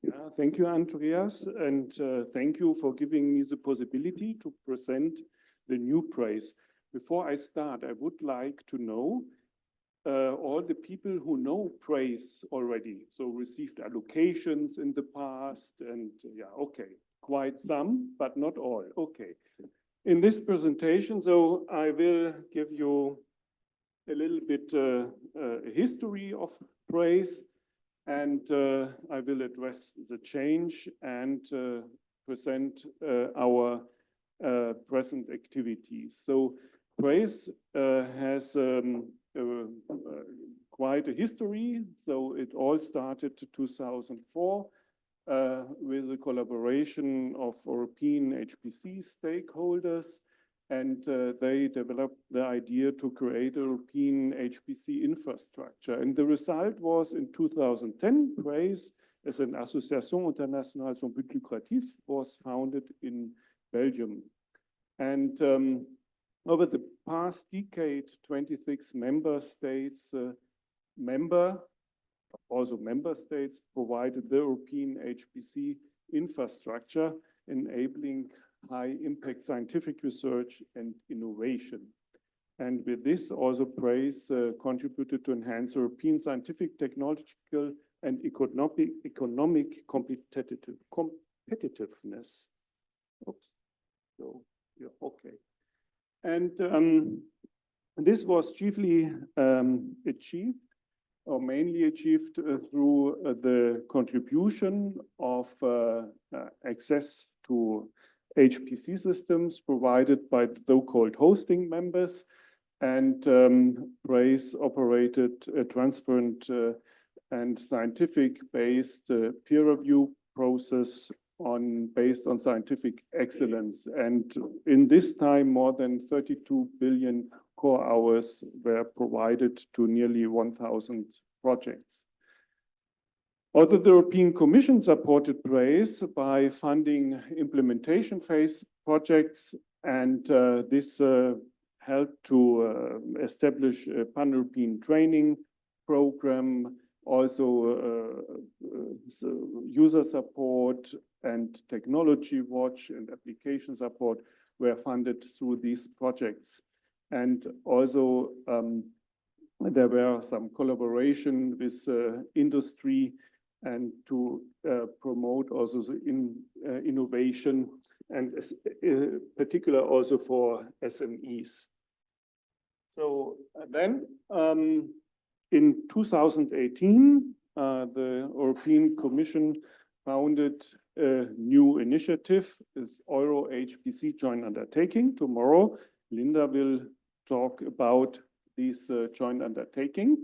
Yeah, thank you, Andreas, and thank you for giving me the possibility to present the new PRACE. Before I start, I would like to know all the people who know PRACE already, so received allocations in the past, and yeah, okay, quite some, but not all. Okay. In this presentation, so I will give you a little bit history of PRACE, and I will address the change and present our present activities. So PRACE has quite a history. So it all started in 2004 with a collaboration of European HPC stakeholders. And they developed the idea to create a European HPC infrastructure. And the result was in 2010, PRACE, as an Association Internationale sans but lucratif, was founded in Belgium. And over the past decade, 26 member states provided the European HPC infrastructure, enabling high-impact scientific research and innovation. And with this, also PRACE contributed to enhance European scientific, technological, and economic competitiveness. Oops. So, yeah, okay. And this was chiefly achieved, or mainly achieved through the contribution of access to HPC systems provided by the so-called hosting members, and PRACE operated a transparent and scientific-based peer review process based on scientific excellence. And in this time, more than 32 billion core hours were provided to nearly 1,000 projects. Although the European Commission supported PRACE by funding implementation phase projects, and this helped to establish a pan-European training program, also user support and technology watch and application support were funded through these projects. And also there were some collaboration with industry and to promote also the innovation, and particular also for SMEs. So then in 2018, the European Commission founded a new initiative, is Euro HPC joint undertaking. Tomorrow, Linda will talk about this joint undertaking.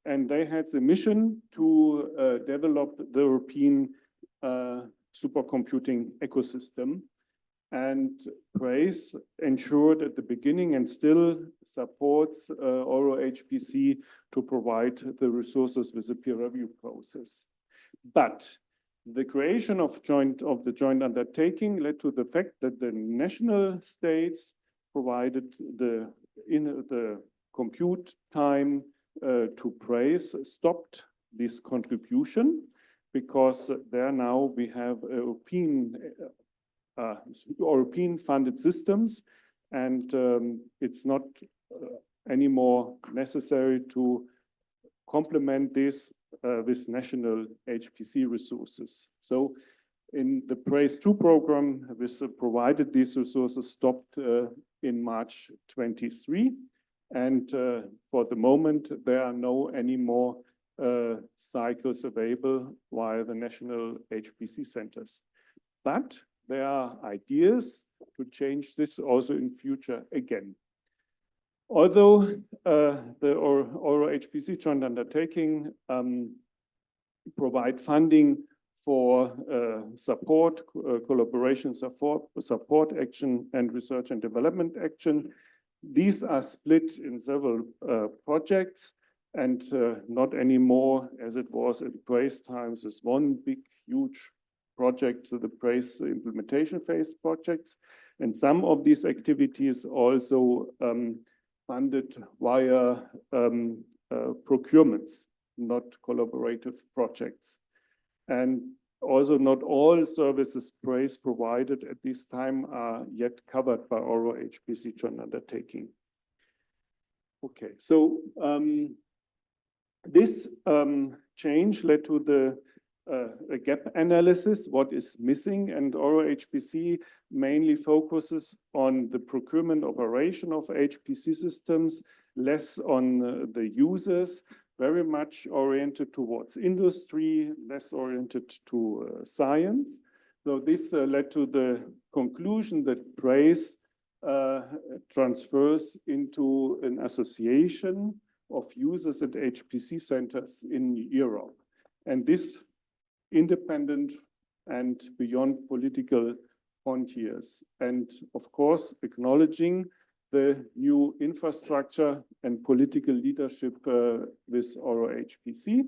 And they had the mission to develop the European supercomputing ecosystem. And PRACE ensured at the beginning and still supports Euro HPC to provide the resources with the peer review process. But the creation of the joint undertaking led to the fact that the national states provided the compute time to PRACE, stopped this contribution, because there now we have European funded systems, and it's not anymore necessary to complement this with national HPC resources. So in the PRACE 2 program, this provided these resources stopped in March 23. And for the moment, there are no any more cycles available via the national HPC centers. But there are ideas to change this also in future again. Although the Euro HPC joint undertaking provide funding for support, collaboration support action, and research and development action, these are split in several projects, and not anymore as it was in PRACE times as one big, huge project, so the PRACE implementation phase projects. And some of these activities also funded via procurements, not collaborative projects. And also not all services PRACE provided at this time are yet covered by our HPC joint undertaking. Okay, so this change led to a gap analysis, what is missing, and our HPC mainly focuses on the procurement operation of HPC systems, less on the users, very much oriented towards industry, less oriented to science. So this led to the conclusion that PRACE transfers into an association of users at HPC centers in Europe. And this independent and beyond political frontiers. And of course, acknowledging the new infrastructure and political leadership with our HPC.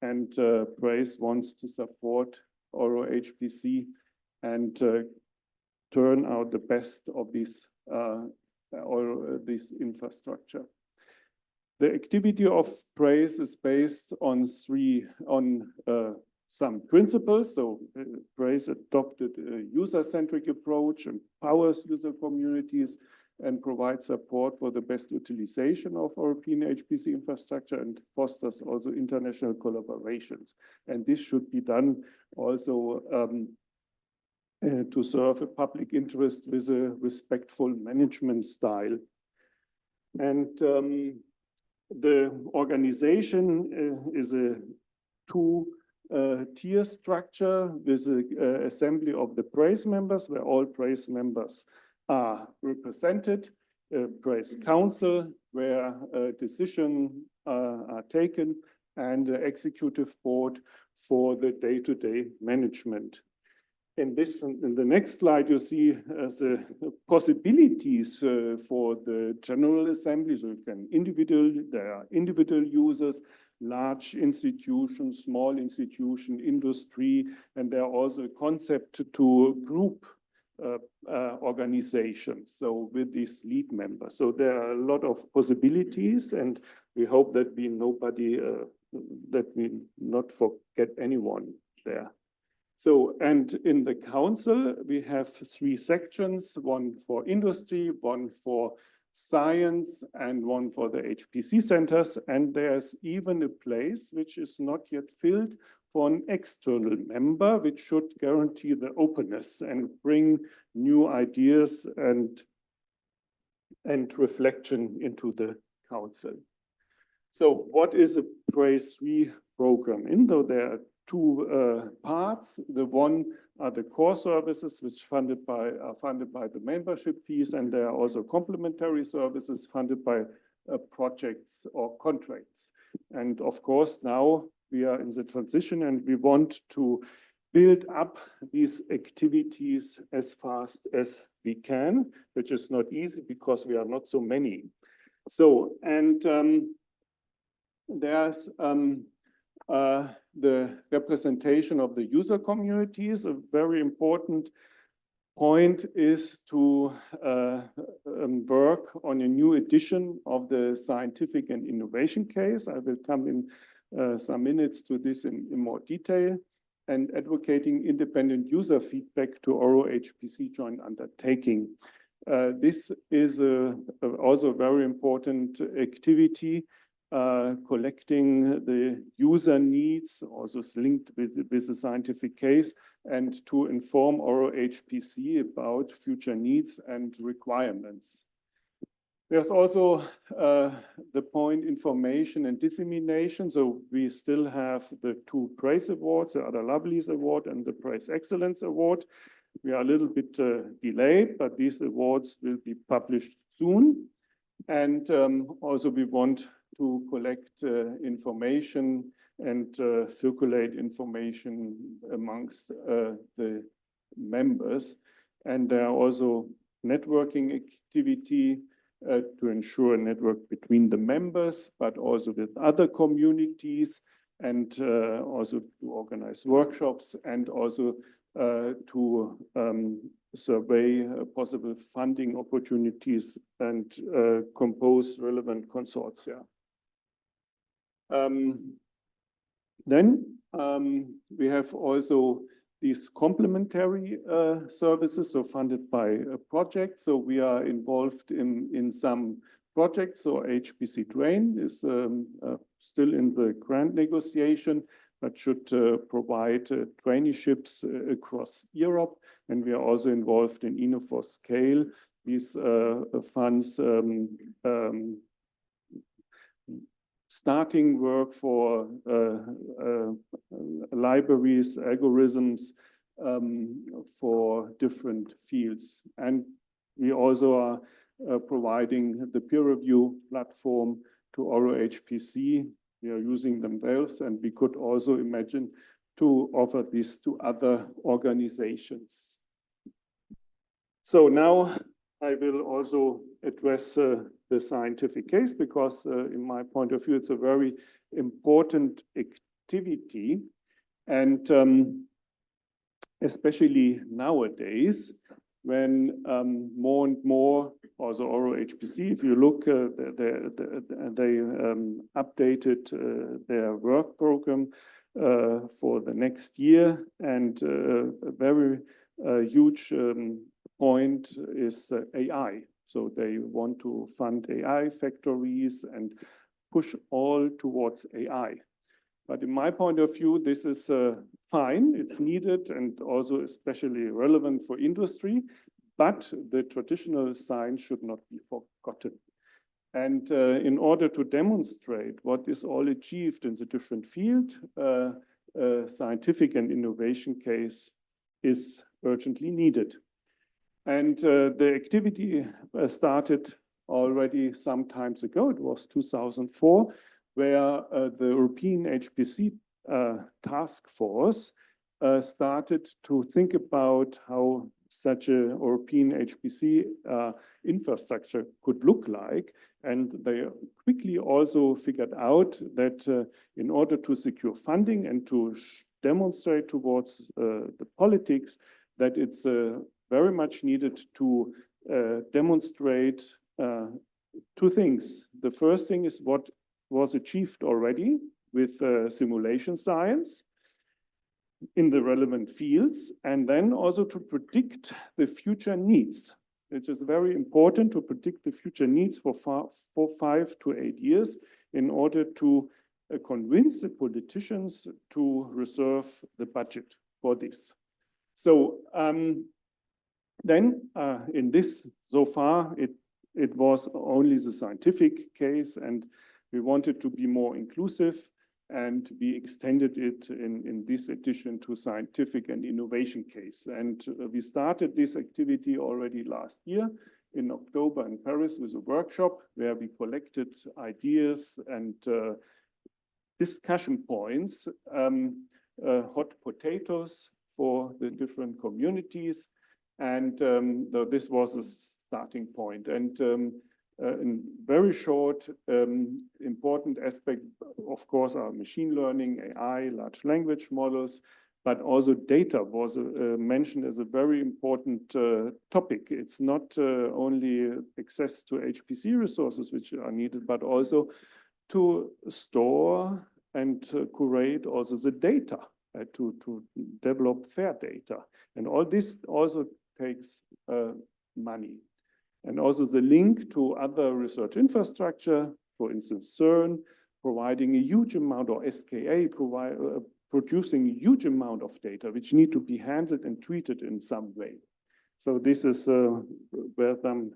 And PRACE wants to support our HPC and turn out the best of this infrastructure. The activity of PRACE is based on some principles. So PRACE adopted a user-centric approach, empowers user communities, and provides support for the best utilization of European HPC infrastructure and fosters also international collaborations. And this should be done also to serve a public interest with a respectful management style. And the organization is a two-tier structure with an assembly of the PRACE members, where all PRACE members are represented, PRACE Council, where decisions are taken, and the executive board for the day-to-day management. In the next slide, you see the possibilities for the General Assembly. So there are individual users, large institutions, small institution, industry, and there are also a concept to group organizations, so with these lead members. So there are a lot of possibilities, and we hope that we not forget anyone there. So, and in the council, we have 3 sections, one for industry, one for science, and one for the HPC centers. And there's even a place which is not yet filled for an external member, which should guarantee the openness and bring new ideas and reflection into the council. So what is a PRACE 3 program? In though there are 2 parts. The one are the core services, which are funded by the membership fees, and there are also complementary services funded by projects or contracts. And of course, now we are in the transition, and we want to build up these activities as fast as we can, which is not easy because we are not so many. So, and there's the representation of the user communities. A very important point is to work on a new edition of the scientific and innovation case. I will come in some minutes to this in more detail, and advocating independent user feedback to our HPC joint undertaking. This is also a very important activity, collecting the user needs, also linked with the scientific case, and to inform our HPC about future needs and requirements. There's also the point information and dissemination. So we still have the 2 PRACE awards, the Other Lovelies Award and the PRACE Excellence Award. We are a little bit delayed, but these awards will be published soon. And also we want to collect information and circulate information amongst the members. And there are also networking activity to ensure a network between the members, but also with other communities, and also to organize workshops, and also to survey possible funding opportunities and compose relevant consortia. Then we have also these complementary services, so funded by projects. So we are involved in some projects. So HPC Train is still in the grant negotiation, but should provide traineeships across Europe. And we are also involved in Inno4 Scale. These funds starting work for libraries, algorithms for different fields. And we also are providing the peer review platform to Oro HPC. We are using them both, and we could also imagine to offer this to other organizations. So now I will also address the scientific case, because in my point of view, it's a very important activity. And especially nowadays, when more and more, also Oro HPC, if you look, they updated their work program for the next year, and a very huge point is AI. So they want to fund AI factories and push all towards AI. But in my point of view, this is fine, it's needed, and also especially relevant for industry, but the traditional science should not be forgotten. And in order to demonstrate what is all achieved in the different field, scientific and innovation case is urgently needed. And the activity started already some times ago. It was 2004, where the European HPC task force started to think about how such a European HPC infrastructure could look like. And they quickly also figured out that in order to secure funding and to demonstrate towards the politics that it's very much needed to demonstrate two things. The first thing is what was achieved already with simulation science in the relevant fields, and then also to predict the future needs. It is very important to predict the future needs for 5 to 8 years in order to convince the politicians to reserve the budget for this. So then in this, so far, it was only the scientific case, and we wanted to be more inclusive, and we extended it in this edition to scientific and innovation case. And we started this activity already last year in October in Paris with a workshop where we collected ideas and discussion points, hot potatoes for the different communities. And this was a starting point. And in very short, important aspect, of course, are machine learning, AI, large language models, but also data was mentioned as a very important topic. It's not only access to HPC resources which are needed, but also to store and curate also the data, to develop fair data. And all this also takes money. And also the link to other research infrastructure, for instance, CERN, providing a huge amount, or SKA, producing a huge amount of data, which need to be handled and treated in some way. So this is where some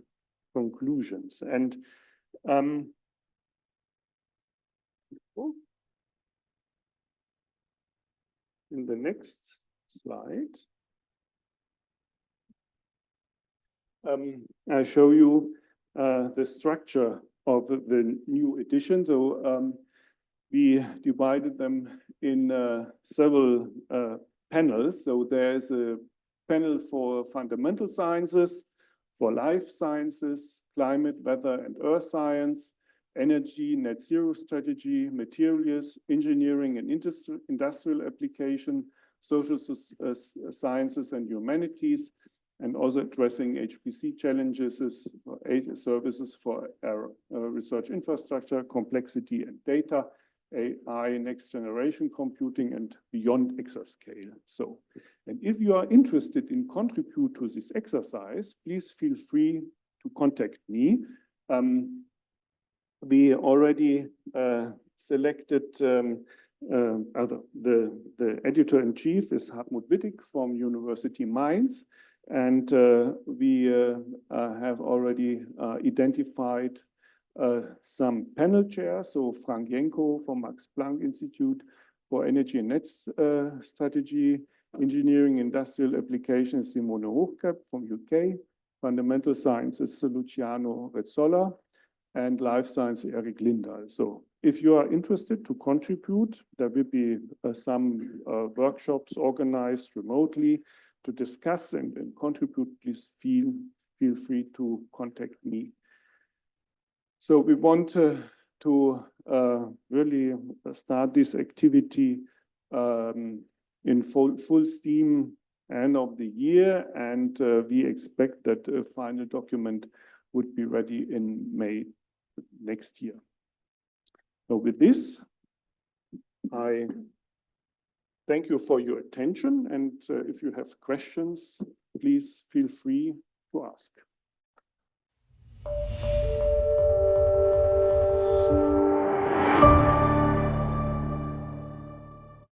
conclusions. And in the next slide, I show you the structure of the new edition. So we divided them in several panels. So there's a panel for fundamental sciences, for life sciences, climate, weather, and earth science, energy, net zero strategy, materials, engineering and industrial application, social sciences and humanities, and also addressing HPC challenges, services for research infrastructure, complexity and data, AI, next generation computing, and beyond exascale. So, and if you are interested in contribute to this exercise, please feel free to contact me. We already selected the editor-in-chief is Hartmut Wittig from University Mainz, and we have already identified some panel chairs. So Frank Jenko from Max Planck Institute for Energy and Nets Strategy, Engineering, Industrial Applications, Simone Hochkap from UK, Fundamental Sciences, Luciano Rezzolla, and Life Science, Eric Lindahl. So if you are interested to contribute, there will be some workshops organized remotely to discuss and contribute. Please feel free to contact me. So we want to really start this activity in full steam end of the year, and we expect that a final document would be ready in May next year. So with this, I thank you for your attention, and if you have questions, please feel free to ask.